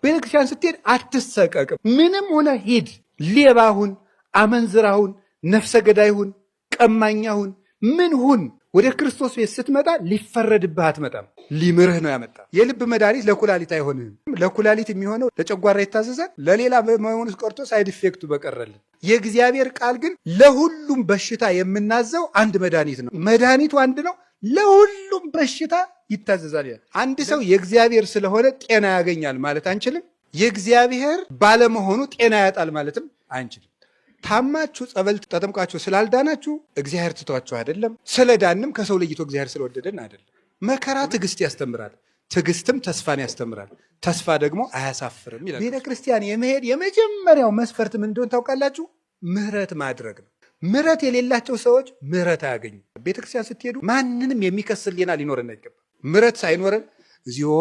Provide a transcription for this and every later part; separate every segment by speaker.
Speaker 1: ቤተክርስቲያን ስትሄድ አትሰቀቅም። ምንም ሆነ ሂድ፣ ሌባሁን፣ አመንዝራሁን፣ ነፍሰ ገዳይሁን፣ ቀማኛሁን፣ ምን ሁን፣ ወደ ክርስቶስ ቤት ስትመጣ ሊፈረድብህ አትመጣም። ሊምርህ ነው ያመጣ። የልብ መድኃኒት ለኩላሊት አይሆንም። ለኩላሊት የሚሆነው ለጨጓራ ይታዘዛል። ለሌላ መሆኑ ቀርቶ ሳይድ ኢፌክቱ በቀረልን። የእግዚአብሔር ቃል ግን ለሁሉም በሽታ የምናዘው አንድ መድኃኒት ነው። መድኃኒቱ አንድ ነው፣ ለሁሉም በሽታ ይታዘዛል። አንድ ሰው የእግዚአብሔር ስለሆነ ጤና ያገኛል ማለት አንችልም። የእግዚአብሔር ባለመሆኑ ጤና ያጣል ማለትም አንችልም። ታማችሁ ጸበል ተጠምቃችሁ ስላልዳናችሁ እግዚአብሔር ትቷችሁ አይደለም። ስለዳንም ከሰው ለይቶ እግዚአብሔር ስለወደደን አይደለም። መከራ ትዕግስት ያስተምራል፣ ትዕግስትም ተስፋን ያስተምራል፣ ተስፋ ደግሞ አያሳፍርም ይላል። ቤተ ክርስቲያን የመሄድ የመጀመሪያው መስፈርት ምን እንደሆነ ታውቃላችሁ? ምህረት ማድረግ ነው። ምህረት የሌላቸው ሰዎች ምህረት አያገኙ። ቤተ ክርስቲያን ስትሄዱ ማንንም የሚከስል ሌና ሊኖረን አይገባም። ምህረት ሳይኖረን እግዚኦ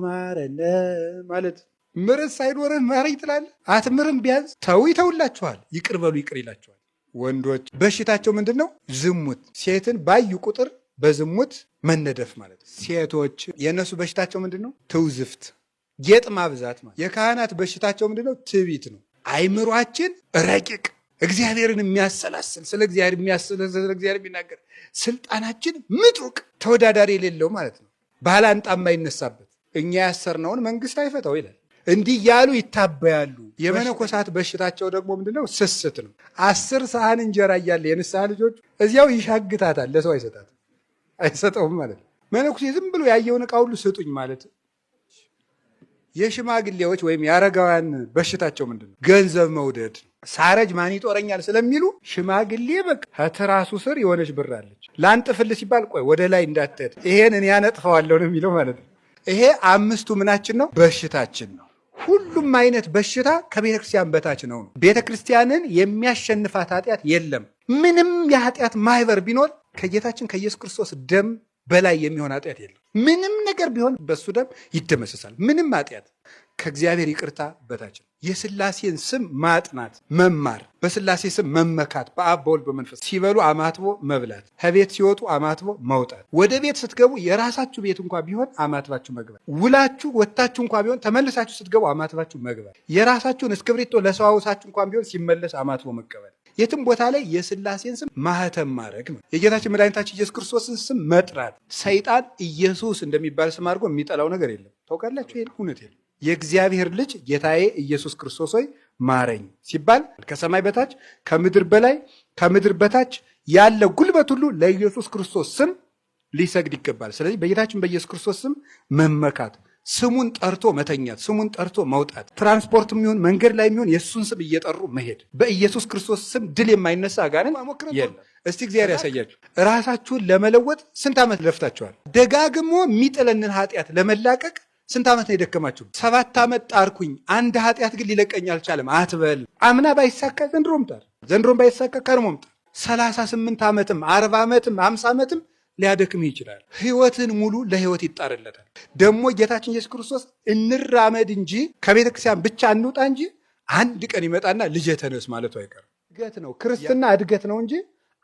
Speaker 1: ማረነ ማለት ምርት ሳይኖርህ ማረኝ ትላለህ። አትምርም። ቢያንስ ተው ይተውላችኋል፣ ይቅር በሉ ይቅር ይላችኋል። ወንዶች በሽታቸው ምንድን ነው? ዝሙት። ሴትን ባዩ ቁጥር በዝሙት መነደፍ ማለት። ሴቶች የእነሱ በሽታቸው ምንድን ነው? ትውዝፍት፣ ጌጥ ማብዛት ማለት። የካህናት በሽታቸው ምንድን ነው? ትዕቢት ነው። አይምሯችን ረቂቅ፣ እግዚአብሔርን የሚያሰላስል፣ ስለ እግዚአብሔር የሚያስል፣ ስለ እግዚአብሔር የሚናገር፣ ስልጣናችን ምጡቅ፣ ተወዳዳሪ የሌለው ማለት ነው። ባላንጣ የማይነሳበት። እኛ ያሰርነውን መንግስት አይፈታው ይላል። እንዲህ ያሉ ይታበያሉ። የመነኮሳት በሽታቸው ደግሞ ምንድነው? ስስት ነው። 10 ሰሃን እንጀራ እያለ የንስሐ ልጆች እዚያው ይሻግታታል፣ ለሰው አይሰጠውም ማለት ነው። መነኩሴ ዝም ብሎ ያየውን ዕቃ ሁሉ ስጡኝ ማለት። የሽማግሌዎች ወይም የአረጋውያን በሽታቸው ምንድነው? ገንዘብ መውደድ። ሳረጅ ማን ይጦረኛል ስለሚሉ ሽማግሌ በቃ ከትራሱ ስር የሆነች ብር አለች። ላንጥፍልህ ሲባል ቆይ ወደ ላይ እንዳትሄድ ይሄን እኔ ያነጥፈዋለሁ ነው የሚለው ማለት ነው። ይሄ 5ቱ ምናችን ነው? በሽታችን ነው። ሁሉም አይነት በሽታ ከቤተ ክርስቲያን በታች ነው። ቤተ ክርስቲያንን የሚያሸንፋት ኃጢአት የለም። ምንም የኃጢአት ማህበር ቢኖር ከጌታችን ከኢየሱስ ክርስቶስ ደም በላይ የሚሆን ኃጢአት የለም። ምንም ነገር ቢሆን በሱ ደም ይደመሰሳል። ምንም ኃጢአት ከእግዚአብሔር ይቅርታ በታች ነው። የሥላሴን ስም ማጥናት መማር፣ በሥላሴ ስም መመካት፣ በአብ በወልድ በመንፈስ ሲበሉ አማትቦ መብላት፣ ከቤት ሲወጡ አማትቦ መውጣት፣ ወደ ቤት ስትገቡ የራሳችሁ ቤት እንኳ ቢሆን አማትባችሁ መግባት፣ ውላችሁ ወጥታችሁ እንኳ ቢሆን ተመልሳችሁ ስትገቡ አማትባችሁ መግባት፣ የራሳችሁን እስክብሪቶ ለሰው አውሳችሁ እንኳን ቢሆን ሲመለስ አማትቦ መቀበል፣ የትም ቦታ ላይ የሥላሴን ስም ማህተም ማድረግ ነው። የጌታችን መድኃኒታችን ኢየሱስ ክርስቶስን ስም መጥራት። ሰይጣን ኢየሱስ እንደሚባል ስም አድርጎ የሚጠላው ነገር የለም። ታውቃላችሁ? ይሄን እውነት የለም። የእግዚአብሔር ልጅ ጌታዬ ኢየሱስ ክርስቶስ ሆይ ማረኝ ሲባል ከሰማይ በታች ከምድር በላይ ከምድር በታች ያለ ጉልበት ሁሉ ለኢየሱስ ክርስቶስ ስም ሊሰግድ ይገባል። ስለዚህ በጌታችን በኢየሱስ ክርስቶስ ስም መመካት፣ ስሙን ጠርቶ መተኛት፣ ስሙን ጠርቶ መውጣት፣ ትራንስፖርት የሚሆን መንገድ ላይ የሚሆን የእሱን ስም እየጠሩ መሄድ። በኢየሱስ ክርስቶስ ስም ድል የማይነሳ አጋንንት የለም። እስቲ እግዚአብሔር ያሳያችሁ። ራሳችሁን ለመለወጥ ስንት ዓመት ለፍታችኋል? ደጋግሞ የሚጥለንን ኃጢአት ለመላቀቅ ስንት ዓመት ነው የደከማችሁ? 7 ዓመት ጣርኩኝ፣ አንድ ኃጢአት ግን ሊለቀኝ አልቻለም አትበል። አምና ባይሳካ ዘንድሮም ጣር፣ ዘንድሮም ባይሳካ ከርሞም ጣር። 38 ዓመትም 40 ዓመትም 50 ዓመትም ሊያደክምህ ይችላል። ህይወትን ሙሉ ለህይወት ይጣርለታል። ደግሞ ጌታችን ኢየሱስ ክርስቶስ እንራመድ እንጂ ከቤተ ክርስቲያን ብቻ እንውጣ እንጂ አንድ ቀን ይመጣና ልጄ ተነስ ማለቱ አይቀርም። እድገት ነው ክርስትና፣ እድገት ነው እንጂ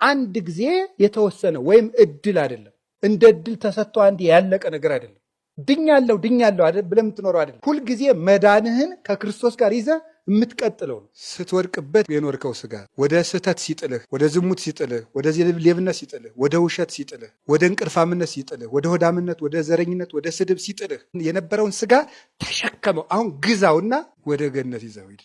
Speaker 1: አንድ ጊዜ የተወሰነ ወይም እድል አይደለም። እንደ እድል ተሰጥቶ አንድ ያለቀ ነገር አይደለም። ድኛለሁ አይደል ብለህ የምትኖረው አይደለም። ሁልጊዜ መዳንህን ከክርስቶስ ጋር ይዘህ የምትቀጥለው ነው። ስትወድቅበት የኖርከው ስጋ ወደ ስህተት ሲጥልህ፣ ወደ ዝሙት ሲጥልህ፣ ወደ ሌብነት ሲጥልህ፣ ወደ ውሸት ሲጥልህ፣ ወደ እንቅልፋምነት ሲጥልህ፣ ወደ ሆዳምነት፣ ወደ ዘረኝነት፣ ወደ ስድብ ሲጥልህ የነበረውን ስጋ ተሸከመው። አሁን ግዛውና ወደ ገነት ይዘው ሂድ።